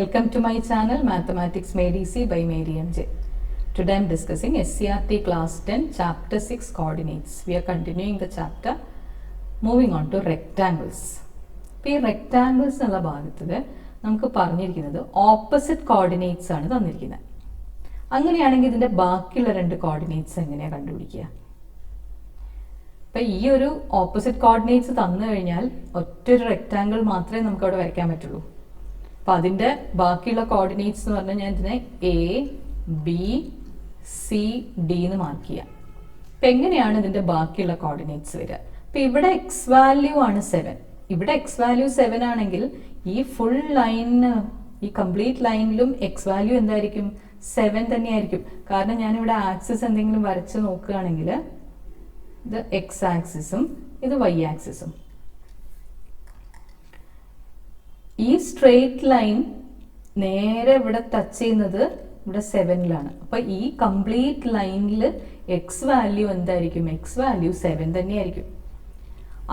Welcome to my channel Mathematics Made Easy by Mary MJ. Today I am discussing SCRT Class 10 Chapter 6 Coordinates. We are continuing the chapter. Moving on to rectangles. ഈ rectangles എന്നുള്ള ഭാഗത്തിൽ നമുക്ക് പറഞ്ഞിരിക്കുന്നത് opposite coordinates ആണ് തന്നിരിക്കുന്നത്. അങ്ങനെയാണെങ്കിൽ ഇതിന്റെ ബാക്കിയുള്ള രണ്ട് കോർഡിനേറ്റ്സ് എങ്ങനെയാണ് കണ്ടുപിടിക്കുക? അപ്പോൾ ഈ ഒരു ഓപ്പോസിറ്റ് കോർഡിനേറ്റ്സ് തന്നു കഴിഞ്ഞാൽ ഒറ്റൊരു റെക്റ്റാങ്കിൾ മാത്രമേ നമുക്ക് അവിടെ വരയ്ക്കാൻ പറ്റുള്ളൂ. അപ്പോൾ അതിൻ്റെ ബാക്കിയുള്ള കോർഡിനേറ്റ്സ് എന്ന് പറഞ്ഞാൽ ഞാൻ ഇതിനെ ABCD എന്ന് മാർക്ക് ചെയ്യാം. അപ്പം എങ്ങനെയാണ് ഇതിൻ്റെ ബാക്കിയുള്ള കോർഡിനേറ്റ്സ് വരിക? അപ്പം ഇവിടെ എക്സ് വാല്യൂ ആണ് 7. ഇവിടെ എക്സ് വാല്യൂ 7 ആണെങ്കിൽ ഈ ഫുൾ ലൈനിന് ഈ കംപ്ലീറ്റ് ലൈനിലും എക്സ് വാല്യൂ എന്തായിരിക്കും? 7 തന്നെയായിരിക്കും. കാരണം ഞാനിവിടെ ആക്സിസ് എന്തെങ്കിലും വരച്ച് നോക്കുകയാണെങ്കിൽ ഇത് എക്സ് ആക്സിസും ഇത് വൈ ആക്സിസും. ഈ സ്ട്രെയിറ്റ് ലൈൻ നേരെ ഇവിടെ ടച്ച് ചെയ്യുന്നത് ഇവിടെ 7ലാണ്. അപ്പൊ ഈ കംപ്ലീറ്റ് ലൈനിൽ എക്സ് വാല്യൂ എന്തായിരിക്കും? എക്സ് വാല്യൂ 7 തന്നെയായിരിക്കും.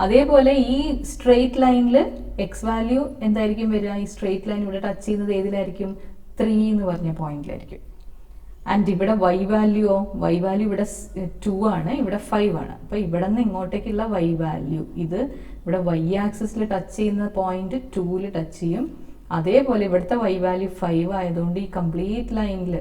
അതേപോലെ ഈ സ്ട്രെയിറ്റ് ലൈനിൽ എക്സ് വാല്യൂ എന്തായിരിക്കും വരിക? ഈ സ്ട്രെയിറ്റ് ലൈൻ ഇവിടെ ടച്ച് ചെയ്യുന്നത് ഏതിലായിരിക്കും? 3 എന്ന് പറഞ്ഞ പോയിന്റിലായിരിക്കും. ആൻഡ് ഇവിടെ വൈ വാല്യൂ ഇവിടെ 2 ആണ്, ഇവിടെ 5 ആണ്. അപ്പൊ ഇവിടെ നിന്ന് ഇങ്ങോട്ടേക്കുള്ള വൈ വാല്യൂ ഇത് ഇവിടെ വൈ ആക്സിസിൽ ടച്ച് ചെയ്യുന്ന പോയിന്റ് 2ൽ ടച്ച് ചെയ്യും. അതേപോലെ ഇവിടുത്തെ വൈ വാല്യൂ 5 ആയതുകൊണ്ട് ഈ കംപ്ലീറ്റ് ലൈനിൽ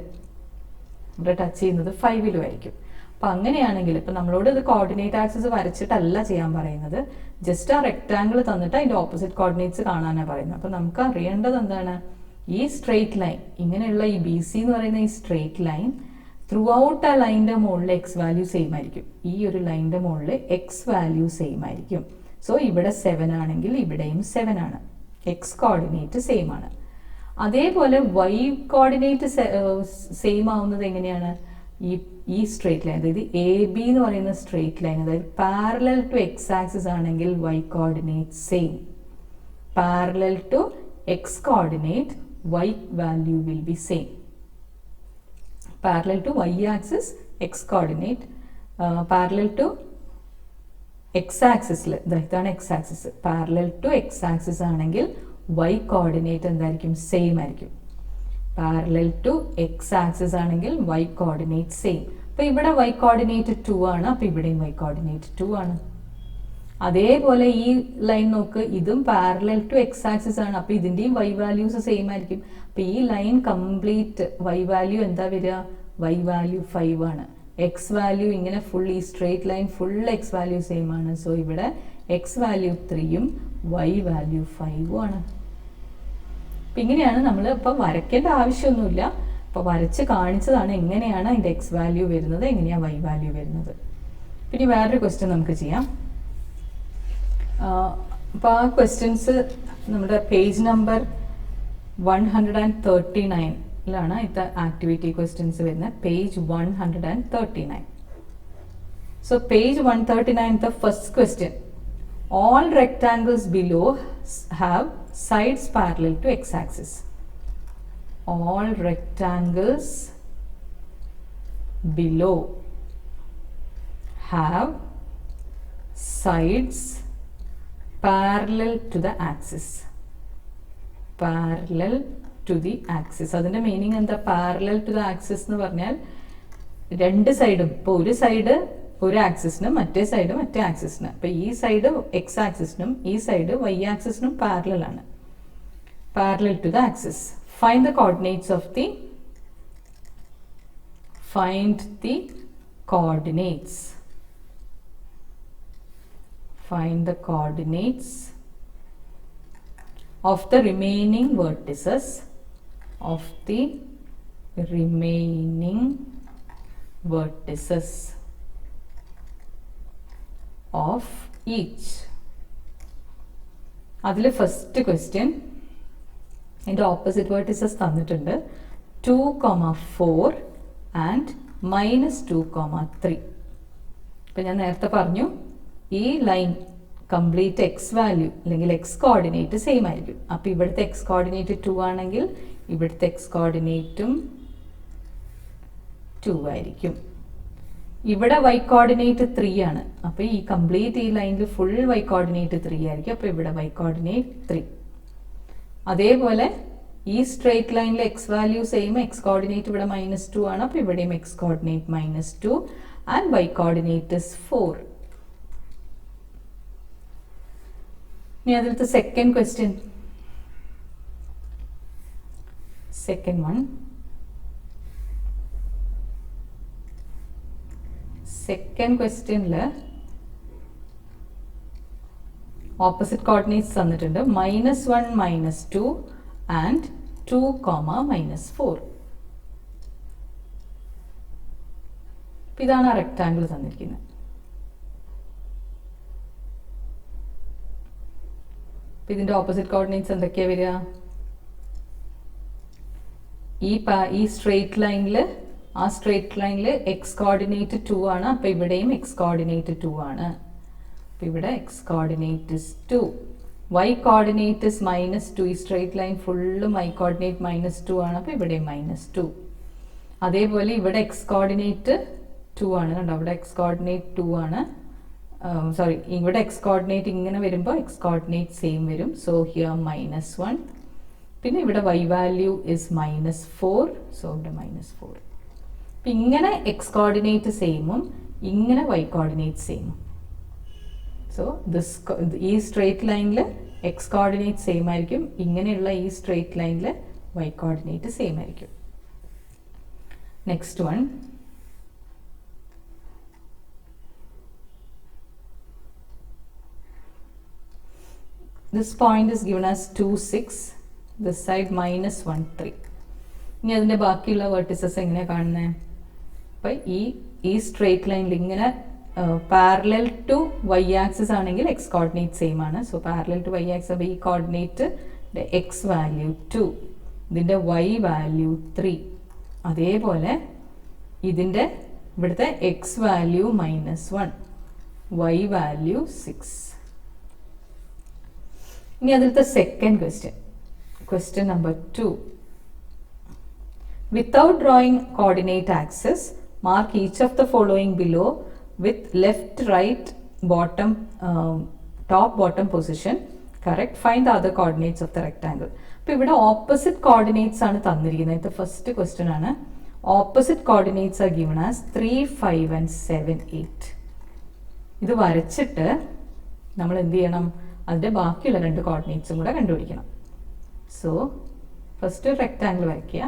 ഇവിടെ ടച്ച് ചെയ്യുന്നത് 5ലും ആയിരിക്കും. അപ്പൊ അങ്ങനെയാണെങ്കിൽ ഇപ്പൊ നമ്മളോട് ഇത് കോർഡിനേറ്റ് ആക്സിസ് വരച്ചിട്ടല്ല ചെയ്യാൻ പറയുന്നത്, ജസ്റ്റ് ആ റെക്ടാങ്കിൾ തന്നിട്ട് അതിന്റെ ഓപ്പോസിറ്റ് കോർഡിനേറ്റ്സ് കാണാനാണ് പറയുന്നത്. അപ്പൊ നമുക്ക് അറിയേണ്ടത് എന്താണ്? ഈ സ്ട്രെയിറ്റ് ലൈൻ ഇങ്ങനെയുള്ള ഈ ബി സി എന്ന് പറയുന്ന ഈ സ്ട്രെയിറ്റ് ലൈൻ ത്രൂ ഔട്ട് ആ ലൈനിന്റെ മുകളിൽ എക്സ് വാല്യൂ സെയിം ആയിരിക്കും. ഈ ഒരു ലൈനിന്റെ മുകളിൽ എക്സ് വാല്യൂ സെയിം ആയിരിക്കും. സോ ഇവിടെ 7 ആണെങ്കിൽ ഇവിടെയും 7 ആണ്. എക്സ് കോർഡിനേറ്റ് സെയിം ആണ്. അതേപോലെ വൈ കോർഡിനേറ്റ് സെയിം ആവുന്നത് എങ്ങനെയാണ്? ഈ സ്ട്രെയിറ്റ് ലൈൻ, അതായത് എ ബി എന്ന് പറയുന്ന സ്ട്രെയിറ്റ് ലൈൻ, അതായത് പാരലൽ ടു എക്സ് ആക്സിസ് ആണെങ്കിൽ Y coordinate same. Parallel to X coordinate y value will be same. Parallel to y axis x coordinate, parallel to x axis ഇതാണ് x axis. Parallel to x axis ആണെങ്കിൽ y coordinate എന്തായിരിക്കും? Same ആയിരിക്കും. Parallel to x axis ആണെങ്കിൽ y coordinate same. അപ്പോൾ ഇവിടെ y coordinate 2 ആണ്, അപ്പോൾ ഇവിടെയും y coordinate 2 ആണ്. അതേപോലെ ഈ ലൈൻ നോക്ക്, ഇതും പാരലൽ ടു എക്സ് ആക്സിസ് ആണ്, അപ്പൊ ഇതിന്റെയും വൈ വാല്യൂസ് സെയിം ആയിരിക്കും. അപ്പൊ ഈ ലൈൻ കംപ്ലീറ്റ് വൈ വാല്യൂ എന്താ വരിക? വൈ വാല്യൂ 5 ആണ്. എക്സ് വാല്യൂ ഇങ്ങനെ ഫുൾ ഈ straight line full X value same ആണ്. സോ ഇവിടെ എക്സ് വാല്യൂ 3യും വൈ വാല്യൂ 5ഉം ആണ്. അപ്പൊ ഇങ്ങനെയാണ് നമ്മൾ ഇപ്പൊ വരയ്ക്കേണ്ട ആവശ്യമൊന്നുമില്ല, അപ്പൊ വരച്ച് കാണിച്ചതാണ് എങ്ങനെയാണ് അതിന്റെ എക്സ് വാല്യൂ വരുന്നത്, എങ്ങനെയാ വൈ വാല്യൂ വരുന്നത്. പിന്നെ വേറൊരു ക്വസ്റ്റ്യൻ നമുക്ക് ചെയ്യാം. അപ്പോൾ ആ ക്വസ്റ്റ്യൻസ് നമ്മുടെ പേജ് നമ്പർ 139ലാണ് ഇത് ആക്ടിവിറ്റി ക്വസ്റ്റ്യൻസ് വരുന്നത്. Page 139. So page 139 the first question. All rectangles below have sides parallel to x-axis. All rectangles below have sides parallel to the axis. Parallel to the axis. അതിന്റെ meaning എന്താ? Parallel to the axis എന്ന് പറഞ്ഞാൽ രണ്ട് സൈഡും, ഇപ്പോൾ ഒരു side ഒരു ആക്സിസിനും മറ്റേ സൈഡ് മറ്റേ ആക്സിസിനും, അപ്പൊ ഈ സൈഡ് എക്സ് ആക്സിസിനും ഈ സൈഡ് വൈ ആക്സിസിനും പാരലൽ ആണ്. Parallel to the axis. Find the coordinates of the Find the coordinates of the remaining vertices of each. അതിൽ ഫസ്റ്റ് ക്വസ്റ്റ്യൻ ഇതിന്റെ ഓപ്പോസിറ്റ് vertices തന്നിട്ടുണ്ട് 2,4 ആൻഡ് -2,3. ഇപ്പം ഞാൻ നേരത്തെ പറഞ്ഞു ഈ ലൈൻ കംപ്ലീറ്റ് എക്സ് വാല്യൂ അല്ലെങ്കിൽ എക്സ് കോർഡിനേറ്റ് സെയിം ആയിരിക്കും. അപ്പോൾ ഇവിടുത്തെ എക്സ് കോർഡിനേറ്റ് 2 ആണെങ്കിൽ ഇവിടുത്തെ എക്സ് കോർഡിനേറ്റും 2 ആയിരിക്കും. ഇവിടെ y കോർഡിനേറ്റ് 3 ആണ്, അപ്പോൾ ഈ കംപ്ലീറ്റ് ഈ ലൈനിൽ ഫുൾ y കോർഡിനേറ്റ് 3 ആയിരിക്കും. അപ്പോൾ ഇവിടെ y കോർഡിനേറ്റ് 3. അതേപോലെ ഈ സ്ട്രേറ്റ് ലൈനിൽ X value same, X coordinate ഇവിടെ -2 ആണ്, അപ്പോൾ ഇവിടെയും X coordinate -2 and Y coordinate is 4. ഇനി അതിലത്തെ second question, second one, second ക്വസ്റ്റ്യനിൽ ഓപ്പോസിറ്റ് കോർഡിനേറ്റ്സ് തന്നിട്ടുണ്ട്, -1 -2 ആൻഡ് 2, -4. ഇതാണ് ആ റെക്ടാങ്കിൾ തന്നിരിക്കുന്നത്. ഇതിന്റെ ഓപ്പോസിറ്റ് കോർഡിനേറ്റ്സ് എന്തൊക്കെയാ വരിക? ഈ സ്ട്രേറ്റ് ലൈനിൽ, ആ സ്ട്രേറ്റ് ലൈനിൽ എക്സ് കോർഡിനേറ്റ് 2 ആണ്, അപ്പൊ ഇവിടെയും എക്സ് കോർഡിനേറ്റ് 2 ആണ്. അപ്പൊ ഇവിടെ X coordinate is 2, Y coordinate is -2. ഈ സ്ട്രേറ്റ് ലൈൻ ഫുള്ളും വൈ കോർഡിനേറ്റ് -2 ആണ്, അപ്പൊ ഇവിടെ -2. അതേപോലെ ഇവിടെ എക്സ് കോർഡിനേറ്റ് 2 ആണ്, കണ്ടോ? അവിടെ എക്സ് കോർഡിനേറ്റ് 2 ആണ്, സോറി, ഇവിടെ എക്സ് കോർഡിനേറ്റ് ഇങ്ങനെ വരുമ്പോൾ എക്സ് കോർഡിനേറ്റ് സെയിം വരും. So here -1. പിന്നെ ഇവിടെ വൈ വാല്യൂ ഇസ് -4, സോ ഇവിടെ -4. ഇങ്ങനെ എക്സ് കോർഡിനേറ്റ് സെയിമും ഇങ്ങനെ വൈ കോർഡിനേറ്റ് സെയിമും. സോ ഈ സ്ട്രേറ്റ് ലൈനിൽ എക്സ് കോർഡിനേറ്റ് സെയിം ആയിരിക്കും, ഇങ്ങനെയുള്ള ഈ സ്ട്രേറ്റ് ലൈനിൽ വൈ കോർഡിനേറ്റ് സെയിം ആയിരിക്കും. Next one, this point is given as 2, 6, this side -1, 3. ഇനി അതിന്റെ ബാക്കിയുള്ള വെർട്ടിസസ് എങ്ങനെയാണ് കാണുന്നത്? അപ്പോൾ ഈ സ്ട്രേറ്റ് ലൈനിൽ ഇങ്ങനെ പാരലൽ ടു വൈ ആക്സിസ് ആണെങ്കിൽ എക്സ് കോർഡിനേറ്റ് സെയിം ആണ്. So parallel to Y axis, അപ്പോൾ ഈ കോർഡിനേറ്റ് എക്സ് വാല്യൂ 2, ഇതിന്റെ വൈ വാല്യൂ 3, അതേപോലെ ഇതിന്റെ ഇവിടുത്തെ എക്സ് വാല്യൂ -1, വൈ വാല്യൂ 6. ഇനി അതിലത്തെ second question, question number 2. Without drawing coordinate axis, mark each of the following below with left, right, bottom, top, bottom position. Correct. Find the other coordinates of the rectangle. അപ്പോൾ ഇവിടെ opposite coordinates ആണ് തന്നിരിക്കുന്നത്. ഇത് first question ആണ്. Opposite coordinates are given as 3, 5 and 7, 8. ഇത് വരച്ചിട്ട് നമ്മൾ എന്ത് ചെയ്യണം? അതിന്റെ ബാക്കിയുള്ള രണ്ട് കോർഡിനേറ്റ്സും കൂടെ കണ്ടുപിടിക്കണം. സോ ഫസ്റ്റ് റെക്ടാങ്കിൾ വരയ്ക്കുക.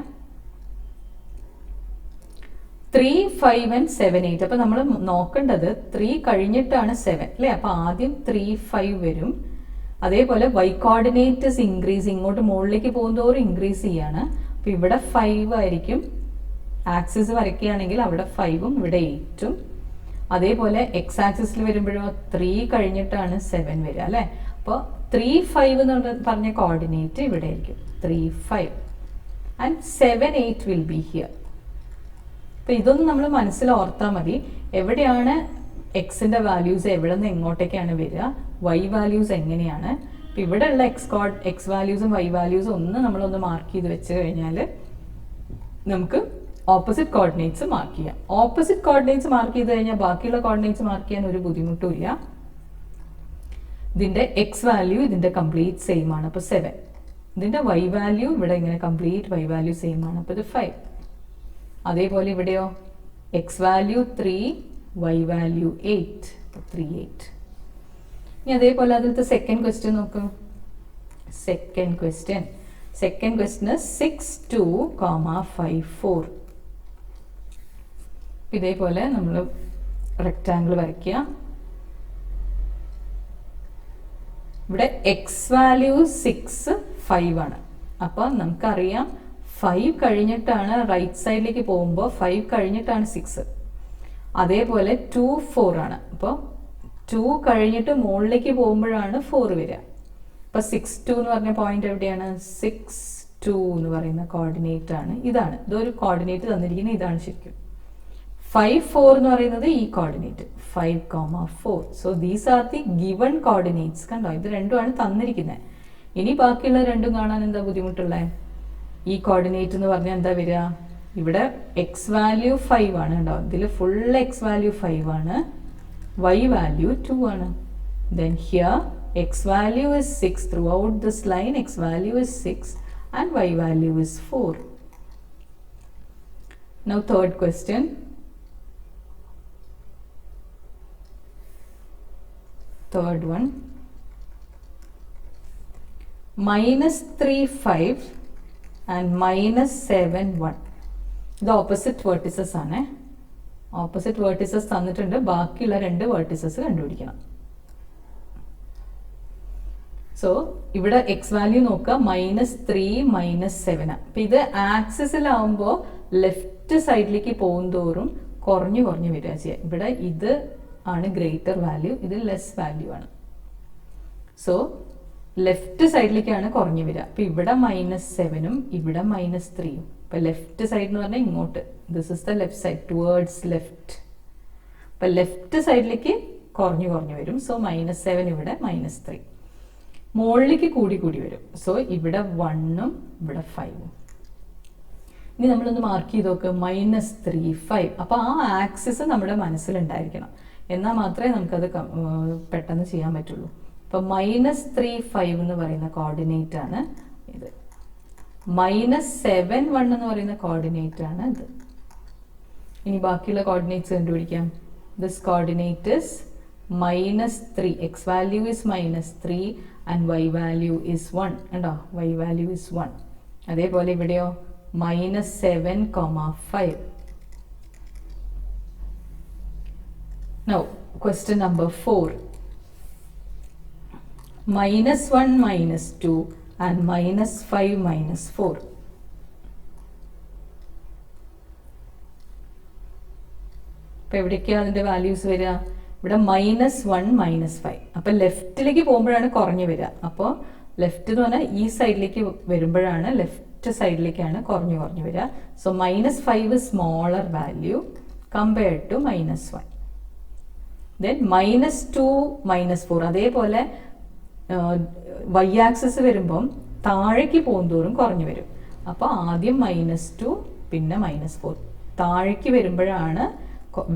3, 5 and 7, 8. അപ്പൊ നമ്മൾ നോക്കേണ്ടത് 3 കഴിഞ്ഞിട്ടാണ് 7 അല്ലേ? അപ്പൊ ആദ്യം 3, 5 വരും. അതേപോലെ വൈ കോർഡിനേറ്റ് ഇൻക്രീസ്, ഇങ്ങോട്ട് മുകളിലേക്ക് പോകുന്നതോറും ഇൻക്രീസ് ചെയ്യാണ്. അപ്പൊ ഇവിടെ 5 ആയിരിക്കും. ആക്സിസ് വരയ്ക്കുകയാണെങ്കിൽ അവിടെ 5ഉം ഇവിടെ 8ഉം. അതേപോലെ എക്സ് ആക്സിസിൽ വരുമ്പോഴോ 3 കഴിഞ്ഞിട്ടാണ് 7 വരിക അല്ലേ? അപ്പോൾ 3, 5 എന്ന് പറഞ്ഞ കോർഡിനേറ്റ് ഇവിടെ ആയിരിക്കും. 3, 5 ആൻഡ് 7, 8 വിൽ ബി ഹിയർ. അപ്പൊ ഇതൊന്നും നമ്മൾ മനസ്സിൽ ഓർത്താൽ മതി. എവിടെയാണ് എക്സിന്റെ വാല്യൂസ്, എവിടെ നിന്ന് എങ്ങോട്ടേക്കാണ് വരിക, വൈ വാല്യൂസ് എങ്ങനെയാണ്. അപ്പൊ ഇവിടെയുള്ള എക്സ് വാല്യൂസും വൈ വാല്യൂസും നമ്മളൊന്ന് മാർക്ക് ചെയ്ത് വെച്ച് കഴിഞ്ഞാൽ നമുക്ക് ഓപ്പോസിറ്റ് കോർഡിനേറ്റ്സ് മാർക്ക് ചെയ്യാം. ഓപ്പോസിറ്റ് കോർഡിനേറ്റ്സ് മാർക്ക് ചെയ്ത് കഴിഞ്ഞാൽ ബാക്കിയുള്ള കോർഡിനേറ്റ്സ് മാർക്ക് ചെയ്യാൻ ഒരു ബുദ്ധിമുട്ടും ഇല്ല. ഇതിന്റെ എക്സ് വാല്യൂ ഇതിന്റെ കംപ്ലീറ്റ് സെയിം ആണ്, അപ്പോൾ 7. ഇതിന്റെ വൈ വാല്യൂ ഇവിടെ ഇങ്ങനെ കംപ്ലീറ്റ് വൈ വാല്യൂ സെയിം ആണ്, അപ്പോൾ ഇത് 5. അതേപോലെ ഇവിടെയോ എക്സ് വാല്യൂ 3, വൈ വാല്യൂ 8, 3, 8. ഇനി അതേപോലെ അതിലത്തെ സെക്കൻഡ് ക്വസ്റ്റ്യൻ നോക്കൂ. Second question 6, 2, 5, 4. ഇതേപോലെ നമ്മൾ റെക്ടാങ്കിൾ വരയ്ക്കുക. ഇവിടെ എക്സ് വാല്യൂ 6, 5 ആണ്. അപ്പോൾ നമുക്കറിയാം 5 കഴിഞ്ഞിട്ടാണ് റൈറ്റ് സൈഡിലേക്ക് പോകുമ്പോൾ 5 കഴിഞ്ഞിട്ടാണ് 6. അതേപോലെ 2, 4 ആണ്. അപ്പോൾ 2 കഴിഞ്ഞിട്ട് മുകളിലേക്ക് പോകുമ്പോഴാണ് 4 വരിക. അപ്പോൾ 6, 2 എന്ന് പറഞ്ഞ പോയിന്റ് എവിടെയാണ്? 6, 2 എന്ന് പറയുന്ന കോർഡിനേറ്റ് ആണ്. ഇതാണ്, ഇതൊരു കോർഡിനേറ്റ് തന്നിരിക്കുന്നത്, ഇതാണ് ശരിക്കും. 5, 4 എന്ന് പറയുന്നത് ഈ coordinate 5, 4. So these are the given coordinates. കണ്ടോ, ഇത് രണ്ടുമാണ് തന്നിരിക്കുന്നത്. ഇനി ബാക്കിയുള്ള രണ്ടും കാണാൻ എന്താ ബുദ്ധിമുട്ടുള്ളത്? ഈ കോർഡിനേറ്റ് എന്ന് പറഞ്ഞാൽ എന്താ വരിക? ഇവിടെ എക്സ് വാല്യൂ 5 ആണ്. കണ്ടോ, ഇതിൽ ഫുൾ എക്സ് വാല്യൂ 5 ആണ്, വൈ വാല്യൂ 2 ആണ്. Then here X value is 6. Through out this line X value is 6 and y value is 4. Now third question. Third one. -3 5 and -7 1. ഇത് ഓപ്പോസിറ്റ് വേർട്ടിസസ് ആണ്. Opposite vertices തന്നിട്ടുണ്ട്, ബാക്കിയുള്ള രണ്ട് vertices കണ്ടുപിടിക്കണം. So ഇവിടെ X value നോക്കുക, -3 -7. അപ്പൊ ഇത് ആക്സിസിലാവുമ്പോൾ ലെഫ്റ്റ് സൈഡിലേക്ക് പോകും തോറും കുറഞ്ഞു വരിക ചെയ്യുക. ഇവിടെ ഇത് ആണ് ഗ്രേറ്റർ വാല്യൂ, ഇത് ലെസ് വാല്യൂ ആണ്. സോ ലെഫ്റ്റ് സൈഡിലേക്കാണ് കുറഞ്ഞു വരിക. അപ്പൊ ഇവിടെ -7ഉം ഇവിടെ -3ഉം. അപ്പൊ ലെഫ്റ്റ് സൈഡ് എന്ന് പറഞ്ഞാൽ ഇങ്ങോട്ട്, this is the left side, towards left. അപ്പൊ ലെഫ്റ്റ് സൈഡിലേക്ക് കുറഞ്ഞു വരും. സോ -7 ഇവിടെ -3. മുകളിലേക്ക് കൂടി വരും. സോ ഇവിടെ 1ഉം ഇവിടെ 5ഉം. ഇനി നമ്മളൊന്ന് മാർക്ക് ചെയ്ത് നോക്ക്, -3 5. അപ്പൊ ആ ആക്സിസ് നമ്മുടെ മനസ്സിലുണ്ടായിരിക്കണം, എന്നാൽ മാത്രമേ നമുക്കത് പെട്ടെന്ന് ചെയ്യാൻ പറ്റുള്ളൂ. അപ്പൊ -3 5 എന്ന് പറയുന്ന കോർഡിനേറ്റ് ആണ് ഇത്. -7 1 എന്ന് പറയുന്ന കോർഡിനേറ്റ് ആണ് ഇത്. ഇനി ബാക്കിയുള്ള കോർഡിനേറ്റ്സ് കണ്ടുപിടിക്കാം. This coordinate is -3, X value is -3 and Y value is 1. കണ്ടോ, വൈ വാല്യൂ ഇസ് 1. അതേപോലെ ഇവിടെയോ -7, 5. Now question number 4. -1 -2 and -5 -4. ഇപ്പൊ എവിടേക്കാണ് അതിന്റെ വാല്യൂസ് വരിക? ഇവിടെ -1 -5. അപ്പൊ ലെഫ്റ്റിലേക്ക് പോകുമ്പോഴാണ് കുറഞ്ഞു വരിക. അപ്പോൾ ലെഫ്റ്റ് എന്ന് പറഞ്ഞാൽ ഈ സൈഡിലേക്ക് വരുമ്പോഴാണ്, ലെഫ്റ്റ് സൈഡിലേക്കാണ് കുറഞ്ഞു വരിക. So -5 smaller value compared to -1. Then -2 -4. അതേപോലെ വൈ ആക്സിസ് വരുമ്പം താഴേക്ക് പോകുന്തോറും കുറഞ്ഞു വരും. അപ്പോൾ ആദ്യം -2 പിന്നെ -4. താഴേക്ക് വരുമ്പോഴാണ്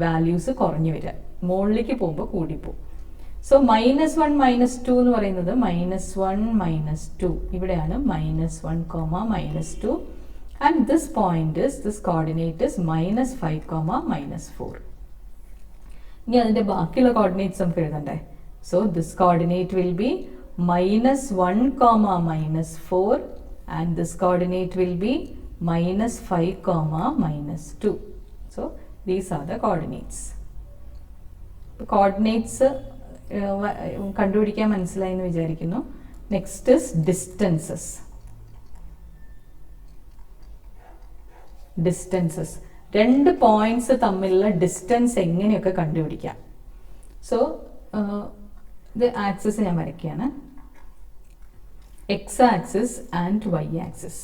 വാല്യൂസ് കുറഞ്ഞു വരിക, മുകളിലേക്ക് പോകുമ്പോൾ കൂടിപ്പോവും. സോ -1 -2 എന്ന് പറയുന്നത് -1 -2. ഇവിടെയാണ് -1, -2 ആൻഡ് ദിസ് കോർഡിനേറ്റ് ഇസ് -5, -4. ഇനി അതിന്റെ ബാക്കിയുള്ള കോർഡിനേറ്റ്സ് നമുക്ക് എഴുതണ്ടേ? So this coordinate will be -1, -4 and this coordinate will be -5, -2. So these are the coordinates. Coordinates കണ്ടുപിടിക്കാൻ മനസ്സിലായി എന്ന് വിചാരിക്കുന്നു. Next is distances. രണ്ട് പോയിന്റ്സ് തമ്മിലുള്ള ഡിസ്റ്റൻസ് എങ്ങനെയൊക്കെ കണ്ടുപിടിക്കാം. സോ ഇത് ആക്സിസ് ഞാൻ വരയ്ക്കുകയാണ്, X axis and Y axis.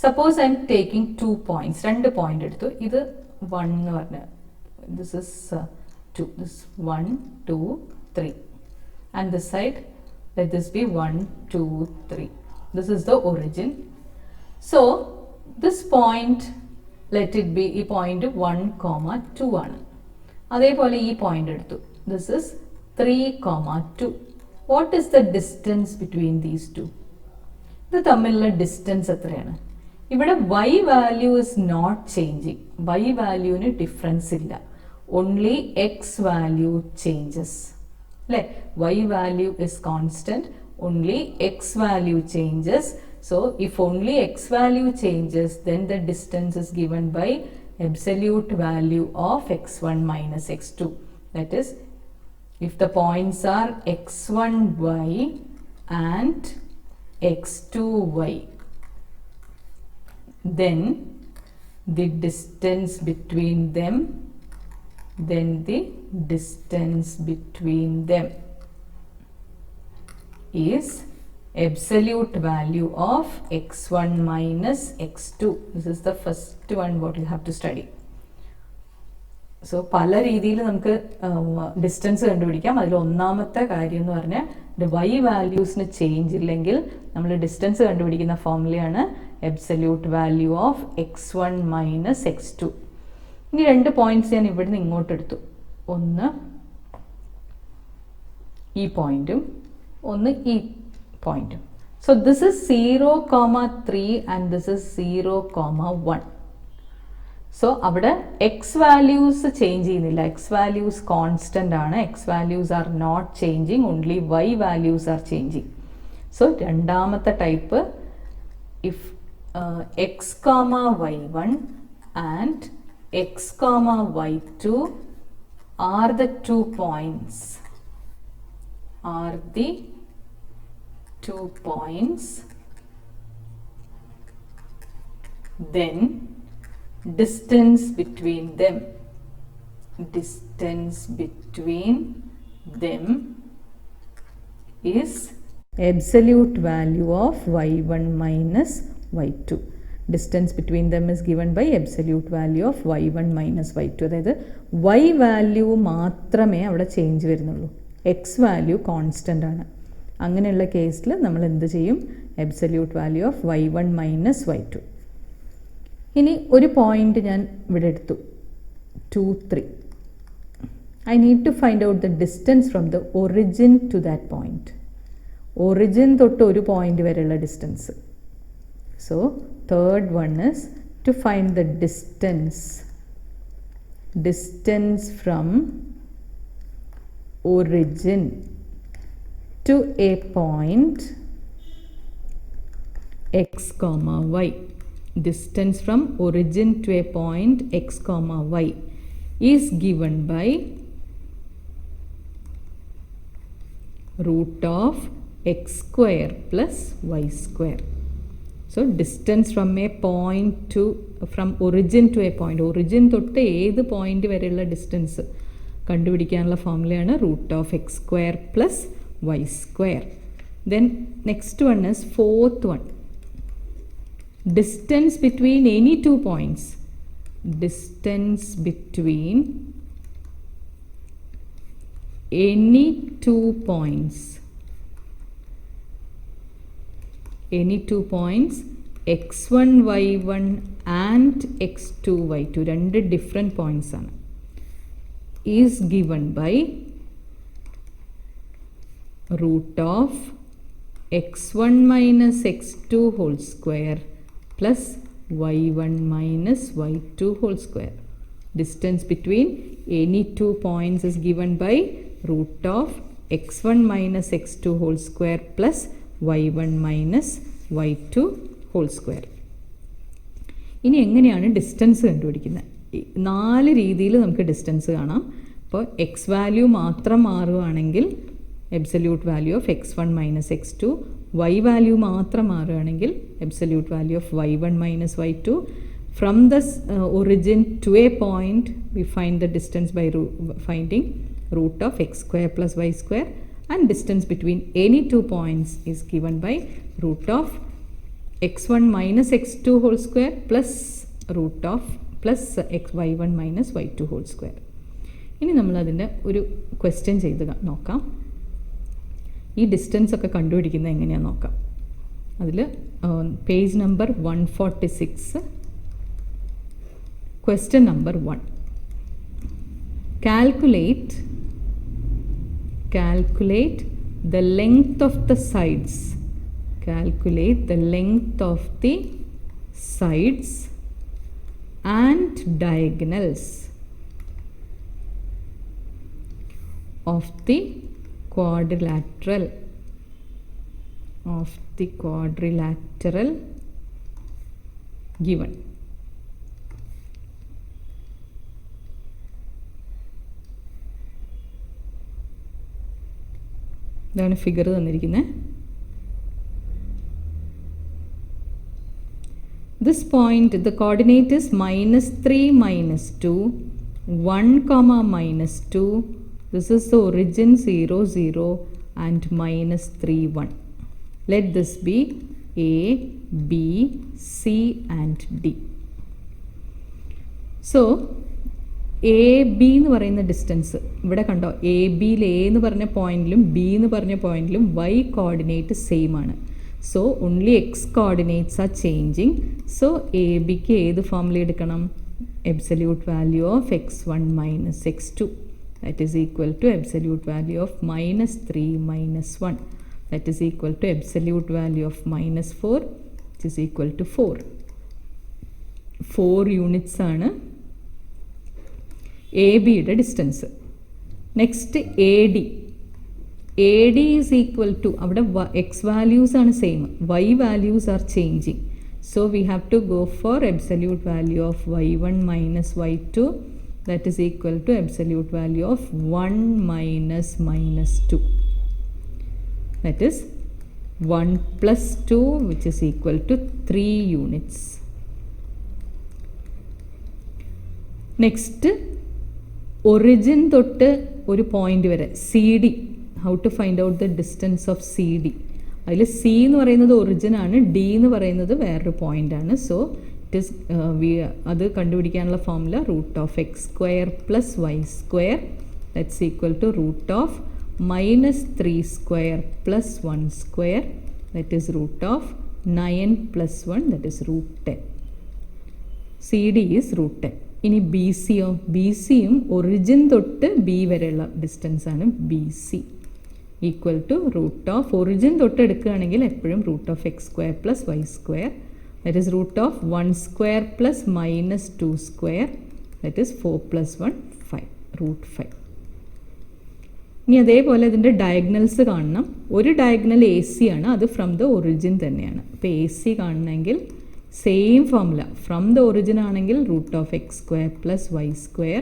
Suppose I am taking 2 points, 2 point എടുത്തു. ഇത് 1 എന്ന് പറഞ്ഞ, this is 2, this 1 2 3 and this side let this be 1 2 3. This is the origin. So this point let it be, ഈ point 1, 2 ആണ്. അതേപോലെ ഈ point എടുത്തു, this is 3, 2. What is the distance between these two? ഇത് തമ്മിലുള്ള ഡിസ്റ്റൻസ് എത്രയാണ്? ഇവിടെ y value is not changing. y വാല്യൂവിന് ഡിഫറൻസ് ഇല്ല, ഓൺലി x വാല്യൂ ചേഞ്ചസ് അല്ലേ? y value is constant, only x value changes. So if only x value changes, then the distance is given by absolute value of x1 minus x2. That is, if the points are x1y and x2y, then the distance between them is absolute value of x1 minus x2. This is the first one what you have to study. So പല രീതിയിൽ നമുക്ക് distance കണ്ടുപിടിക്കാം. അതിൽ ഒന്നാമത്തെ കാര്യം എന്ന് പറഞ്ഞാൽ Y വാല്യൂസിന് change ഇല്ലെങ്കിൽ നമ്മൾ ഡിസ്റ്റൻസ് കണ്ടുപിടിക്കുന്ന ഫോർമുലയാണ് absolute value of x1 minus x2. ഇനി 2 പോയിന്റ്സ് ഞാൻ ഇവിടുന്ന് ഇങ്ങോട്ട് എടുത്തു, ഒന്ന് ഈ പോയിന്റും ഒന്ന് ഈ പോയിന്റും. So this is 0, 3 and this is 0, 1. So അവിടെ x values ചേഞ്ച് ചെയ്യുന്നില്ല, x values constant ആണ്, x values are not changing, only y values are changing. So രണ്ടാമത്തെ type, if x, y1 and x, y2 are the 2 points, then distance between them is absolute value of y1 minus y2. Distance between them is given by absolute value of y1 minus y2. അതായത് y value മാത്രമേ അവിടെ change വരുന്നുള്ളൂ, x value constant ആണ്. അങ്ങനെയുള്ള കേസിൽ നമ്മൾ എന്ത് ചെയ്യും? absolute value of y1 minus y2. ഇനി ഒരു പോയിന്റ് ഞാൻ ഇവിടെ എടുത്തു, 2, 3. I need to find out the distance from the origin to that point. Origin തൊട്ട് ഒരു പോയിന്റ് വരെയുള്ള distance. So third one is to find the distance from origin to a point x, y. Distance from origin to a point x, y is given by root of x square plus y square. So distance from a point to, from origin to a point, origin തൊട്ട് ഏത് point വരെയുള്ള distance കണ്ടുപിടിക്കാനുള്ള ഫോർമുലയാണ് root of x square plus y square. Then next one is fourth one, distance between any 2 points. Distance between any 2 points. Any 2 points x1, y1 and x2, y2, രണ്ട് different points ആണ്, is given by root of x1 minus x2 whole square plus y1 minus y2 whole square. Distance between any 2 points is given by root of x1 minus x2 whole square plus y1 minus y2 whole square. ഇനി എങ്ങനെയാണ് distance കണ്ടുപിടിക്കുന്നത്? 4 രീതിയിൽ നമുക്ക് distance കാണാം. അപ്പോൾ X value മാത്രം മാറുകയാണെങ്കിൽ absolute value of x1 minus x2, y value മാത്രം മാറുകയാണെങ്കിൽ absolute value of y1 minus y2. From the origin to a point we find the distance by finding root of x square plus y square, and distance between any 2 points is given by root of x1 minus x2 whole square plus root of plus y1 minus y2 whole square. ഇനി നമ്മൾ അതിൻ്റെ ഒരു question ചെയ്ത് നോക്കാം. ഈ distance ഒക്കെ കണ്ടുപിടിക്കുന്നത് എങ്ങനെയാണെന്ന് നോക്കാം. അതിൽ page number 146, question number 1, calculate the length of the sides. Calculate the length of the sides and diagonals of the quadrilateral given. ഇതാണ് ഫിഗർ തന്നിരിക്കുന്നത്. This point, the coordinate is -3, -2, 1, -2. This is the origin 0, 0 and -3, 1. Let this be A, B, C and D. So A B എന്ന് പറയുന്ന distance ഇവിടെ കണ്ടോ, A ബിയിൽ A എന്ന് പറഞ്ഞ പോയിന്റിലും ബി എന്ന് പറഞ്ഞ പോയിന്റിലും വൈ കോർഡിനേറ്റ് സെയിം ആണ്. So only X coordinates R changing. So A ബിക്ക് ഏത് ഫോർമുല എടുക്കണം? absolute value of x1 minus x2, that is equal to absolute value of -3 - 1, that is equal to absolute value of minus 4, which is equal to 4. 4 units ആണ് A ബിയുടെ distance. Next A D. A D is equal to, അവിടെ X values ആണ് same, Y values are changing. So we have to go for absolute value of y1 minus y2, that is equal to absolute value of 1 minus minus 2. That is 1 plus 2, which is equal to 3 units. Next, origin തൊട്ട് ഒരു point വരെ C D. How to find out the distance of C D. അതിൽ C എന്ന് പറയുന്നത് origin ആണ്, D എന്ന് പറയുന്നത് വേറൊരു പോയിന്റ് ആണ്. സോ ഇറ്റ് ഇസ് അത് കണ്ടുപിടിക്കാനുള്ള formula root of X square plus Y square that's equal to root of minus 3 square plus 1 square, that is root of 9 plus 1, that is root 10. CD is root 10. ഇനി B സിയോ, B സിയും origin തൊട്ട് B വരെയുള്ള distance ആണ് B C, equal to root of, origin തൊട്ട് എടുക്കുകയാണെങ്കിൽ എപ്പോഴും root of X square plus Y square, that is root of 1 square plus minus 2 square, that is 4 plus 1 5, root 5. ഇനി അതേപോലെ ഇതിൻ്റെ ഡയഗ്നൽസ് കാണണം. ഒരു ഡയഗ്നൽ എ സി ആണ്, അത് ഫ്രം ദ ഒറിജിൻ തന്നെയാണ്. അപ്പോൾ എ സി കാണണമെങ്കിൽ same formula, from the origin ആണെങ്കിൽ root of X square plus Y square,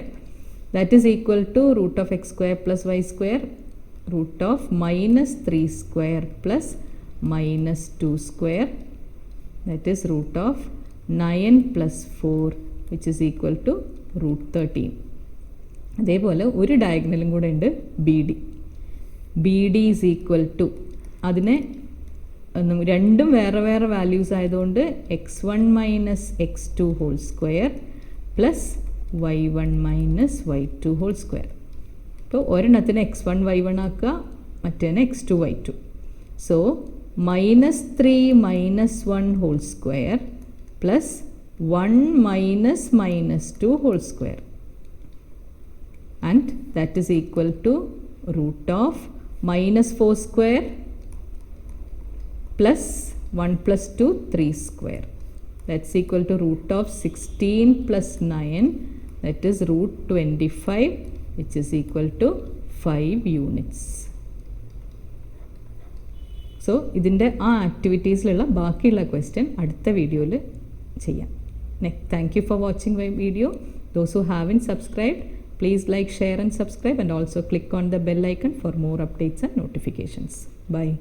that is equal to root of X square plus Y square root of minus 3 square plus minus 2 square, that is root of 9 plus 4, which is equal to root 13. അതേപോലെ ഒരു ഡയഗ്നലും കൂടെ ഉണ്ട് B D. B D is equal to, അതിനെ രണ്ടും വേറെ വേറെ values ആയതുകൊണ്ട് x1 minus x2 whole square plus y1 minus y2 whole square. അപ്പോൾ ഒരെണ്ണത്തിന് x1 y1 ആക്കുക, മറ്റേനെ x2 y2. So minus 3 minus 1 whole square plus 1 minus minus 2 whole square, and that is equal to root of minus 4 square plus 1 plus 2 3 square, that's equal to root of 16 plus 9, that is root 25, which is equal to 5 units. So ഇതിൻ്റെ ആ ആക്ടിവിറ്റീസിലുള്ള ബാക്കിയുള്ള question അടുത്ത വീഡിയോയിൽ ചെയ്യാം. Thank you for watching my video. Those who haven't subscribed, please like, share and subscribe, and also click on the bell icon for more updates and notifications. Bye.